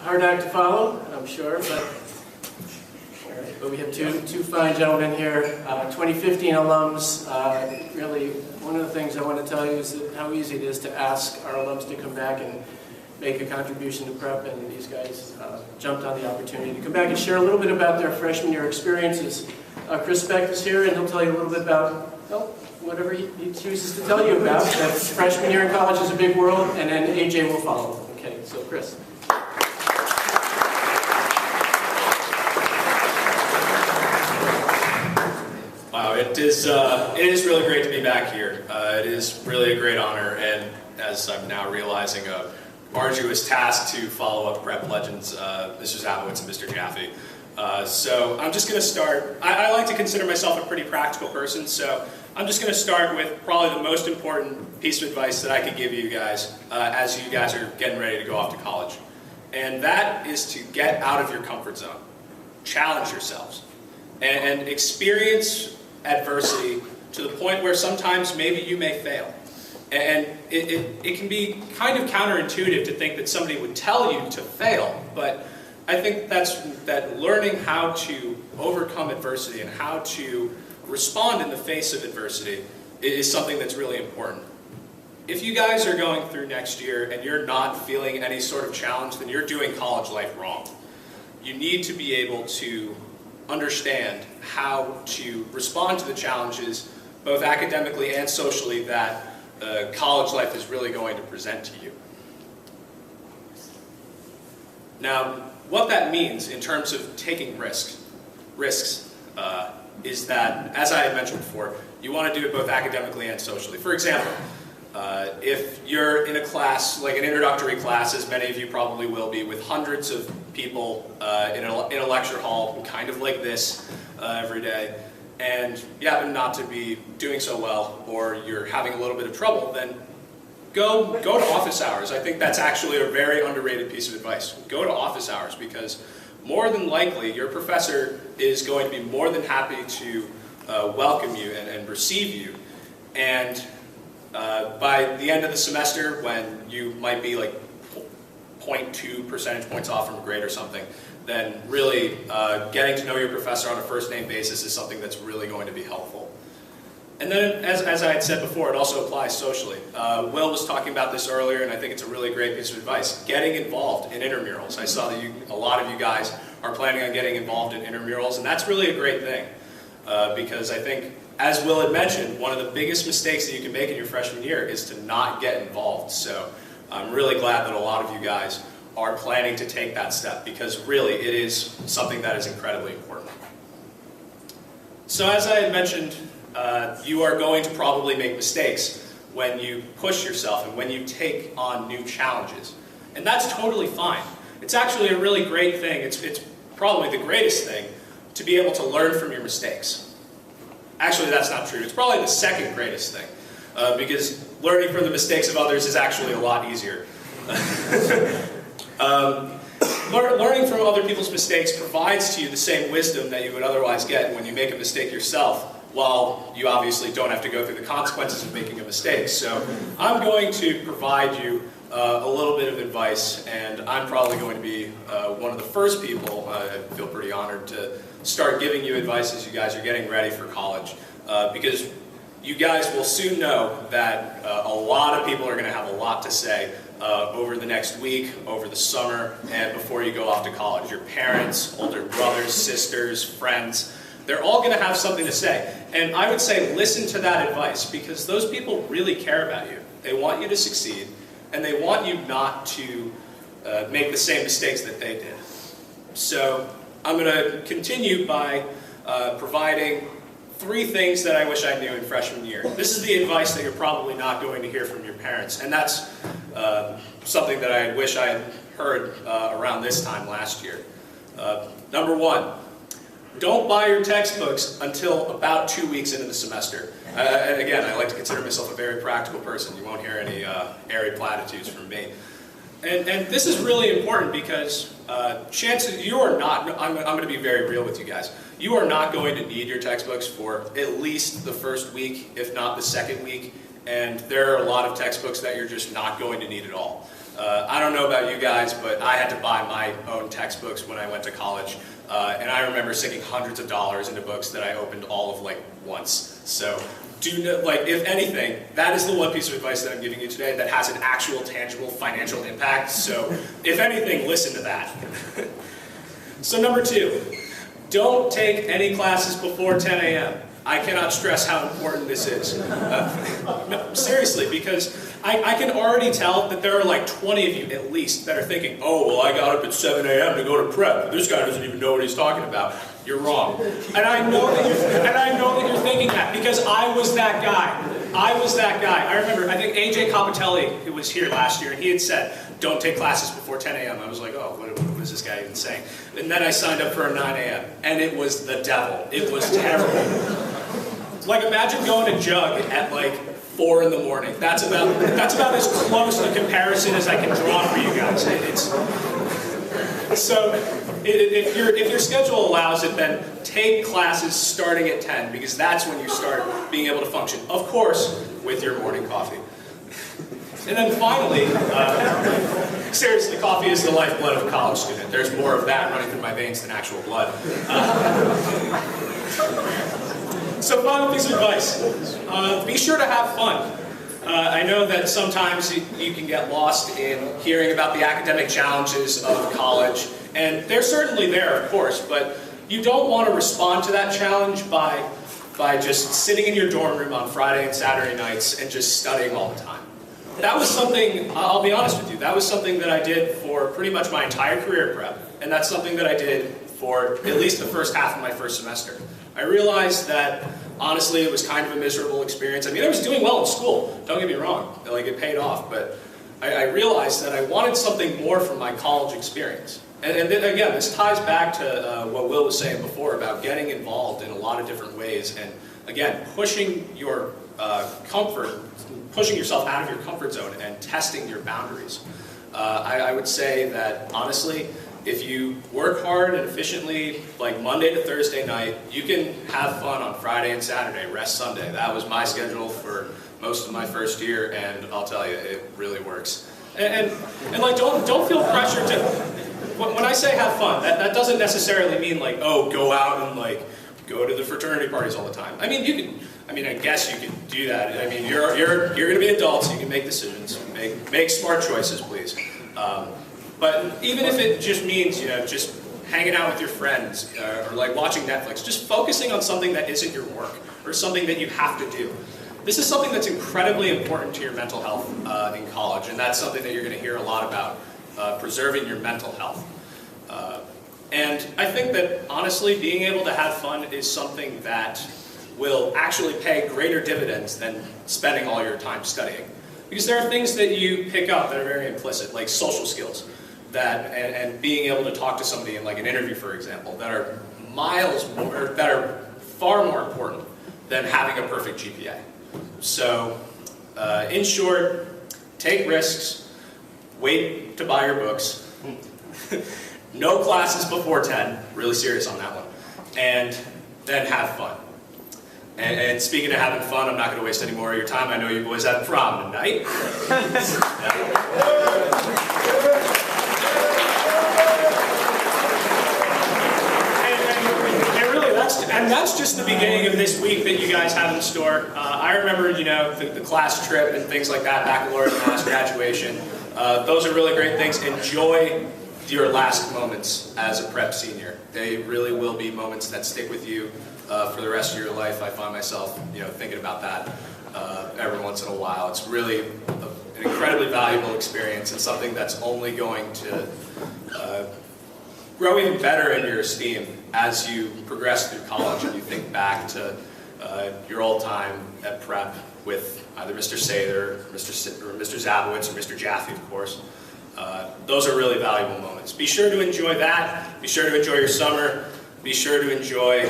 Hard act to follow, I'm sure, but we have two fine gentlemen here, 2015 alums. Really, one of the things I want to tell you is that how easy it is to ask our alums to come back and make a contribution to prep, and these guys jumped on the opportunity to come back and share a little bit about their freshman year experiences. Chris Specht is here, and he'll tell you a little bit about, well, whatever he chooses to tell you about. That freshman year in college is a big world, and then AJ will follow. Okay, so Chris. Wow, it is really great to be back here. It is really a great honor, and as I'm now realizing, a arduous task to follow up prep legends, Mr. Zabowitz and Mr. Jaffe. So I'm just going to start. I like to consider myself a pretty practical person, so I'm just going to start with probably the most important piece of advice that I could give you guys as you guys are getting ready to go off to college. And that is to get out of your comfort zone. Challenge yourselves. And experience adversity to the point where sometimes maybe you may fail. And it can be kind of counterintuitive to think that somebody would tell you to fail, but I think that learning how to overcome adversity and how to respond in the face of adversity is something that's really important. If you guys are going through next year and you're not feeling any sort of challenge, then you're doing college life wrong. You need to be able to understand how to respond to the challenges, both academically and socially, that college life is really going to present to you. Now, what that means in terms of taking risks is that, as I had mentioned before, you want to do it both academically and socially. For example, if you're in a class, like an introductory class, as many of you probably will be, with hundreds of people in a lecture hall, kind of like this every day, and you happen not to be doing so well, or you're having a little bit of trouble, then go to office hours. I think that's actually a very underrated piece of advice. Go to office hours, because more than likely your professor is going to be more than happy to welcome you and receive you. And by the end of the semester, when you might be like 0.2 percentage points off from a grade or something, then really getting to know your professor on a first-name basis is something that's really going to be helpful. And then, as I had said before, it also applies socially. Will was talking about this earlier, and I think it's a really great piece of advice. Getting involved in intramurals. I saw that a lot of you guys are planning on getting involved in intramurals, and that's really a great thing. Because I think, as Will had mentioned, one of the biggest mistakes that you can make in your freshman year is to not get involved. So I'm really glad that a lot of you guys are planning to take that step, because really it is something that is incredibly important. So as I had mentioned, you are going to probably make mistakes when you push yourself and when you take on new challenges. And that's totally fine. It's actually a really great thing. It's probably the greatest thing to be able to learn from your mistakes. Actually, that's not true. It's probably the second greatest thing, because learning from the mistakes of others is actually a lot easier. Learning from other people's mistakes provides to you the same wisdom that you would otherwise get when you make a mistake yourself, while you obviously don't have to go through the consequences of making a mistake. So I'm going to provide you a little bit of advice, and I'm probably going to be one of the first people, I feel pretty honored, to start giving you advice as you guys are getting ready for college, because you guys will soon know that a lot of people are going to have a lot to say over the next week, over the summer, and before you go off to college. Your parents, older brothers, sisters, friends, they're all going to have something to say. And I would say listen to that advice, because those people really care about you. They want you to succeed, and they want you not to make the same mistakes that they did. So I'm going to continue by providing 3 things that I wish I knew in freshman year. This is the advice that you're probably not going to hear from your parents, and that's something that I wish I had heard around this time last year. Number 1, don't buy your textbooks until about 2 weeks into the semester. And again, I like to consider myself a very practical person. You won't hear any airy platitudes from me. And this is really important, because chances you are not, I'm going to be very real with you guys, you are not going to need your textbooks for at least the first week, if not the second week, and there are a lot of textbooks that you're just not going to need at all. I don't know about you guys, but I had to buy my own textbooks when I went to college, and I remember sinking hundreds of dollars into books that I opened all of like once. So, if anything, that is the one piece of advice that I'm giving you today that has an actual, tangible financial impact. So, if anything, listen to that. So, number 2, don't take any classes before 10 a.m. I cannot stress how important this is. No, seriously, because I can already tell that there are like 20 of you at least that are thinking, oh, well, I got up at 7 a.m. to go to prep. This guy doesn't even know what he's talking about. You're wrong. And I know that you're thinking that because I was that guy. I was that guy. I remember, I think AJ Capitelli, who was here last year, and he had said, don't take classes before 10 a.m. I was like, oh, what is this guy even saying? And then I signed up for a 9 a.m. and it was the devil. It was terrible. Like, imagine going to Jug at like 4 in the morning. That's about as close to comparison as I can draw for you guys. If your schedule allows it, then take classes starting at 10 because that's when you start being able to function. Of course, with your morning coffee. And then finally, seriously, coffee is the lifeblood of a college student. There's more of that running through my veins than actual blood. So final piece of advice, be sure to have fun. I know that sometimes you can get lost in hearing about the academic challenges of college, and they're certainly there, of course, but you don't want to respond to that challenge by just sitting in your dorm room on Friday and Saturday nights and just studying all the time. That was something, I'll be honest with you, that was something that I did for pretty much my entire career at prep, and that's something that I did for at least the first half of my first semester. I realized that, honestly, it was kind of a miserable experience. I mean, I was doing well in school, don't get me wrong, like it paid off, but I realized that I wanted something more from my college experience. And then again, this ties back to what Will was saying before about getting involved in a lot of different ways, and again, pushing your pushing yourself out of your comfort zone and testing your boundaries. I would say that, honestly, if you work hard and efficiently, like Monday to Thursday night, you can have fun on Friday and Saturday, rest Sunday. That was my schedule for most of my first year, and I'll tell you, it really works. And like, don't feel pressure to, when I say have fun, that doesn't necessarily mean like, oh, go out and like, go to the fraternity parties all the time. I mean, I guess you can do that. I mean, you're going to be adults, you can make decisions, make smart choices, please. But even if it just means, just hanging out with your friends or like watching Netflix, just focusing on something that isn't your work or something that you have to do. This is something that's incredibly important to your mental health in college, and that's something that you're going to hear a lot about, preserving your mental health. And I think that, honestly, being able to have fun is something that will actually pay greater dividends than spending all your time studying. Because there are things that you pick up that are very implicit, like social skills, and being able to talk to somebody in like an interview, for example, that are that are far more important than having a perfect GPA. So, in short, take risks, wait to buy your books, no classes before 10, really serious on that one, and then have fun. And speaking of having fun, I'm not going to waste any more of your time. I know you boys have prom tonight. And that's just the beginning of this week that you guys have in store. I remember, the class trip and things like that, baccalaureate, mass graduation. Those are really great things. Enjoy your last moments as a prep senior. They really will be moments that stick with you for the rest of your life. I find myself, thinking about that every once in a while. It's really an incredibly valuable experience and something that's only going to grow even better in your esteem as you progress through college and you think back to your old time at prep with either Mr. Sather, Mr. Zabowitz, or Mr. Jaffe, of course. Those are really valuable moments. Be sure to enjoy that. Be sure to enjoy your summer. Be sure to enjoy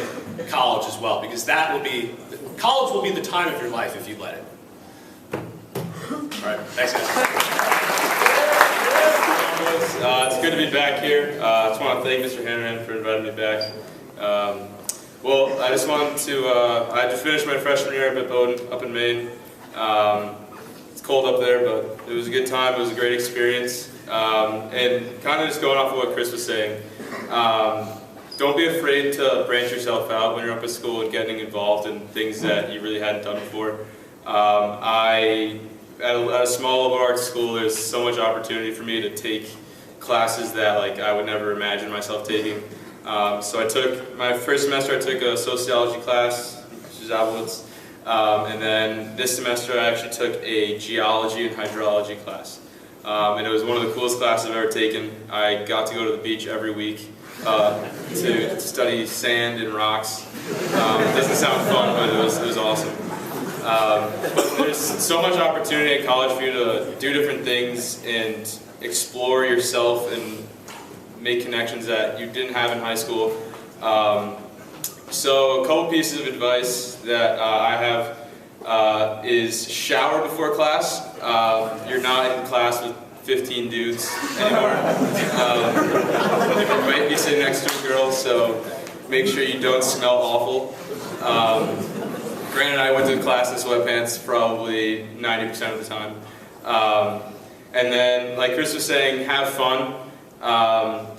college as well, because college will be the time of your life if you let it. All right, thanks guys. It's good to be back here. I just want to thank Mr. Hanrahan for inviting me back. Well, I just wanted to, I just finished my freshman year up at Bowdoin, up in Maine. It's cold up there, but it was a good time. It was a great experience. And kind of just going off of what Chris was saying, don't be afraid to branch yourself out when you're up at school and getting involved in things that you really hadn't done before. At a small liberal arts school, there's so much opportunity for me to take classes that I would never imagine myself taking. So I took, my first semester I took a sociology class, which is Alumni, and then this semester I actually took a geology and hydrology class. And it was one of the coolest classes I've ever taken. I got to go to the beach every week to study sand and rocks. It doesn't sound fun, but it was awesome. But there's so much opportunity at college for you to do different things and explore yourself and make connections that you didn't have in high school. So a couple pieces of advice that I have is shower before class. You're not in class with 15 dudes anymore. You might be sitting next to a girl, so make sure you don't smell awful. Granted, I went to class in sweatpants probably 90% of the time. And then, like Chris was saying, have fun.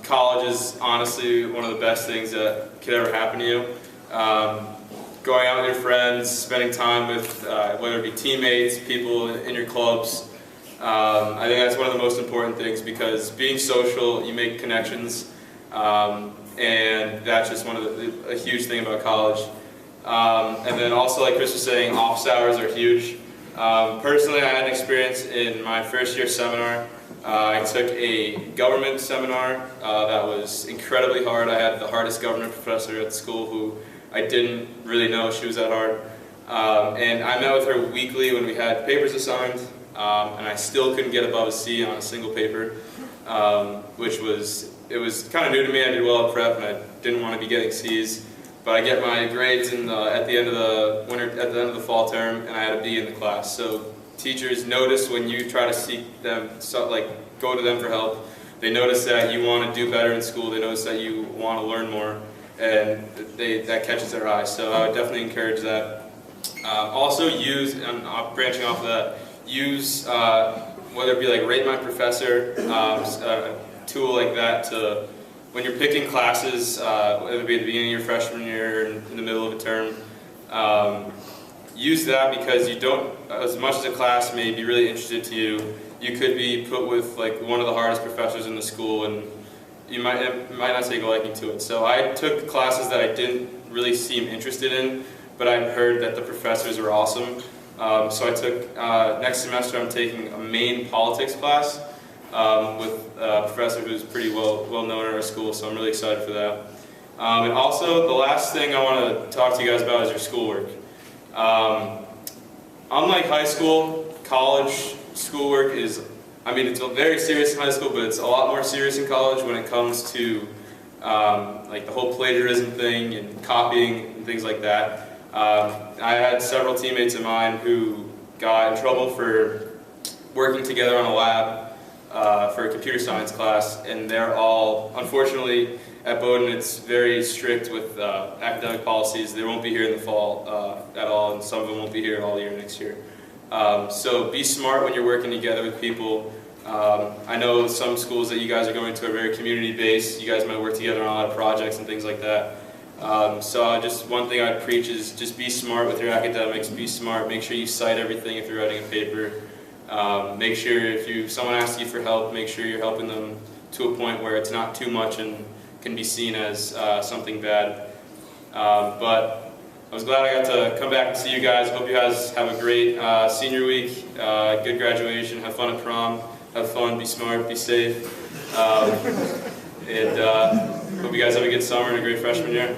College is honestly one of the best things that could ever happen to you. Going out with your friends, spending time with whether it be teammates, people in your clubs. I think that's one of the most important things, because being social, you make connections, and that's just a huge thing about college. And then also, like Chris was saying, office hours are huge. Personally, I had an experience in my first year seminar. I took a government seminar that was incredibly hard. I had the hardest government professor at the school who I didn't really know she was that hard. And I met with her weekly when we had papers assigned, and I still couldn't get above a C on a single paper, which was kind of new to me. I did well at prep, and I didn't want to be getting C's. But I get my grades at the end of the winter, at the end of the fall term, and I had a B in the class. So teachers notice when you try to seek them, go to them for help. They notice that you want to do better in school. They notice that you want to learn more, and that catches their eye. So I would definitely encourage that. Also use, and branching off of that, use whether it be Rate My Professor, a tool like that to. When you're picking classes, whether it be at the beginning of your freshman year or in the middle of a term, use that, because you don't, as much as a class may be really interested to you, you could be put with one of the hardest professors in the school, and you might not take a liking to it. So I took classes that I didn't really seem interested in, but I heard that the professors were awesome. So I took, next semester I'm taking a main politics class. With a professor who's pretty well known at our school, so I'm really excited for that. And also, the last thing I want to talk to you guys about is your schoolwork. Unlike high school, college schoolwork is, it's very serious in high school, but it's a lot more serious in college when it comes to the whole plagiarism thing and copying and things like that. I had several teammates of mine who got in trouble for working together on a lab for a computer science class, and they're all, unfortunately, at Bowdoin it's very strict with academic policies. They won't be here in the fall at all, and some of them won't be here all year next year. So be smart when you're working together with people. I know some schools that you guys are going to are very community-based. You guys might work together on a lot of projects and things like that. So just one thing I'd preach is just be smart with your academics, be smart, make sure you cite everything if you're writing a paper. Make sure if someone asks you for help, make sure you're helping them to a point where it's not too much and can be seen as something bad. But I was glad I got to come back and see you guys. Hope you guys have a great senior week, good graduation, have fun at prom, have fun, be smart, be safe, and hope you guys have a good summer and a great freshman year.